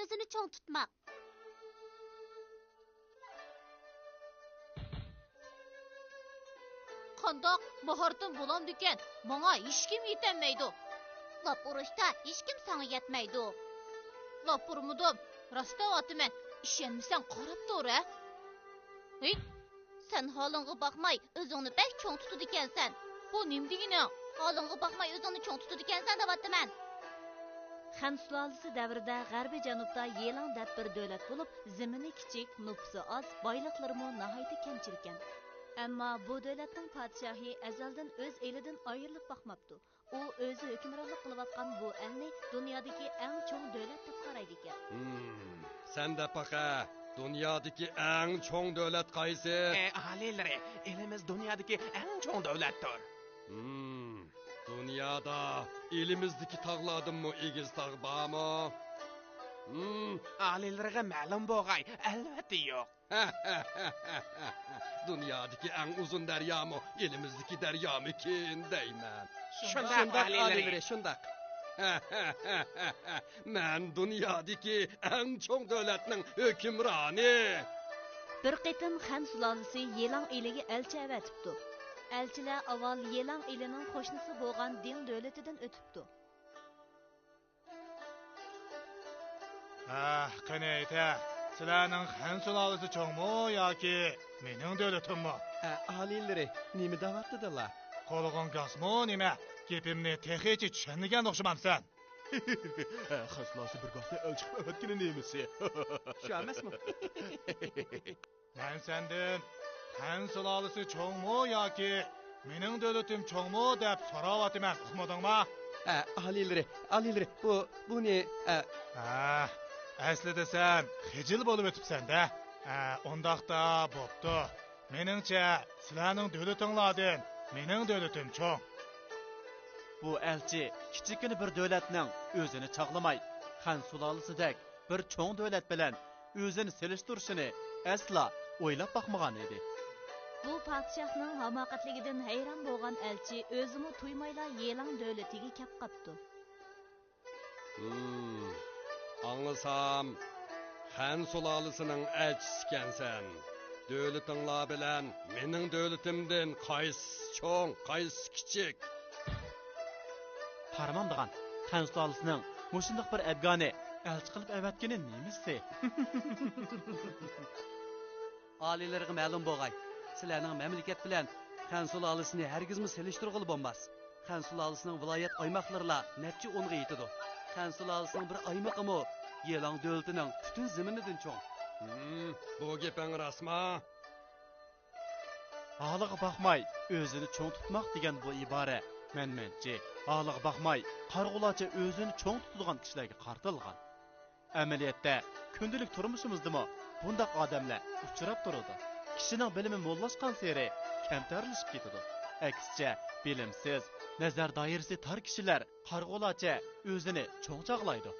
o'zini cho'ng tutmoq. Qandoq mahoratim bo'lamdi ekan, menga hech kim yetenmaydi. Lop urushda hech kim sana yetmaydi. Lop urmudim, rostda otiman. Ishonmasang qarab tur, ha? Hey, sen holingga bakmay o'zingni bek cho'ng tutadi ekansan. bu nima degani? Holingga bakmay o'zingni cho'ng tutadi ekansan deyapman. Xan sulolasi davrida g'arbiy janubda Yelang deb bir davlat bo'lib, zamini kichik, nufusi oz, boyliqlarimi nihoyat kamchil ekan. Ammo bu davlatning podshohi azaldan o'z elidan ayrilib boqmabdi. U o'zi hukmronlik qilayotgan bu elni dunyodagi eng cho'ng davlat deb qaraydi ekan. Sen de baqa, dünyadaki en çoğ devlet qaysi? Ahalileri, elimiz dünyadaki en çoğ devlettir. Dünyada elimizdeki tağladın mı egiz tağ bağ mı? Ahalilerine ma'lum bo'lg'ay, albatta yo'q. Dünyadaki en uzun derya mı? Elimizdeki derya mı kin deymen. Şundak ahalileri. Şundak. Men dünyadaki en çoğ devletinin hükümranı. Bir qitim Xan sulolasi Yelang eliga elchi avatibdi. Elchilar avval Yelang elining qo'shnisi bo'lgan Ding davlatidan o'tibdi. Qani ayta, sizlarning Xan sulolasi cho'ngmi yoki mening davlatimmi? Ahalileri nima davatdilar? Qo'lig'ing gasmi nima? Gapimni texichi tushunmagan o'xshamamsan. Xan sulolasi bir gohda elchi avatgani nemisi? Shu emasmi? Men sendan Xan sulolasi cho'ngmi yoki mening davlatim cho'ngmi deb so'rayapman, uqmadingmi? Ahalileri bu ne? Aslida sen xijil bo'lib o'tibsan-da. Ondaqda bo'pti. Meningcha, sizlarning davlatinglardan mening davlatim cho'ng. Bu elchi kichikina bir davlatning o'zini chaqlamay, Xan sulolasidek bir cho'ng davlat bilan o'zini selishtirishini asla o'ylab boqmagan edi. Bu podshohning hamoqatligidan hayron bo'lgan elchi o'zini tuymayla Yelang davlatiga kelib qapti. Anlasam, Xan sulalısının elçisikensen, devletinla bilen menin devletimden qaysı çoğ, qaysı kiçik. Qaramamdigan Xan sulalısının mushundoq bir abgani elchi qilib avatgani nemisi? Alilerga ma'lum bo'lg'ay, sizlarning mamlakat bilan Xan sulalısını hergizmi selishtirg'ili bo'lmas. Xan sulalısının viloyat oymoqlarla necha o'nga yetadi. Xan sulalısının bir aymaqimi Yelang davlatining butun zaminidan cho'ng. Bu gaping rasma? Ağlığa baxmay, o'zini cho'ng tutmoq degan bu ibora menmenchi, ağlığa baxmay, qarg'ulacha o'zini cho'ng tutadigan kishilarga qartilgan. Amaliyotda kundalik turmushimizdami bundaq odamlar uchrab turadi. Kishining bilimi mo'llashgan sari kamtarlashib ketadi. Aksicha, bilimsiz, nazar doirasi tor kishilar qarg'ulacha o'zini cho'ng chaqlaydi.